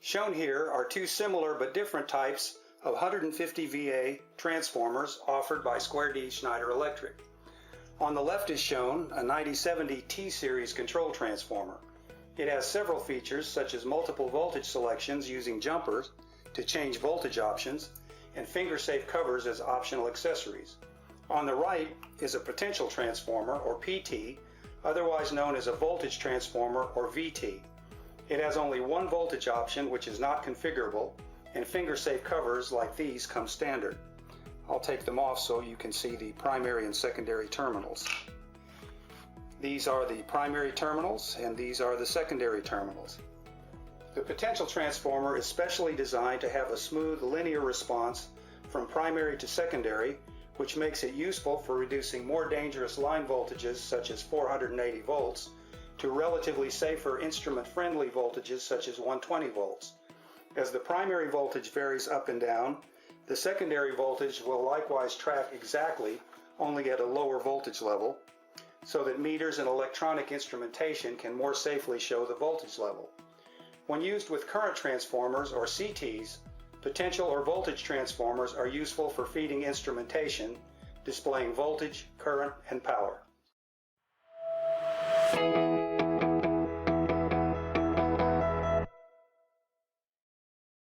Shown here are two similar but different types of 150 VA transformers offered by Square D Schneider Electric. On the left is shown a 9070 T-series control transformer. It has several features such as multiple voltage selections using jumpers to change voltage options and finger-safe covers as optional accessories. On the right is a potential transformer, or PT, otherwise known as a voltage transformer, or VT. It has only one voltage option, which is not configurable, and finger-safe covers like these come standard. I'll take them off so you can see the primary and secondary terminals. These are the primary terminals and these are the secondary terminals. The potential transformer is specially designed to have a smooth linear response from primary to secondary, which makes it useful for reducing more dangerous line voltages such as 480 volts to relatively safer instrument-friendly voltages such as 120 volts. As the primary voltage varies up and down, the secondary voltage will likewise track exactly, only at a lower voltage level, so that meters and electronic instrumentation can more safely show the voltage level. When used with current transformers, or CTs, potential or voltage transformers are useful for feeding instrumentation, displaying voltage, current, and power.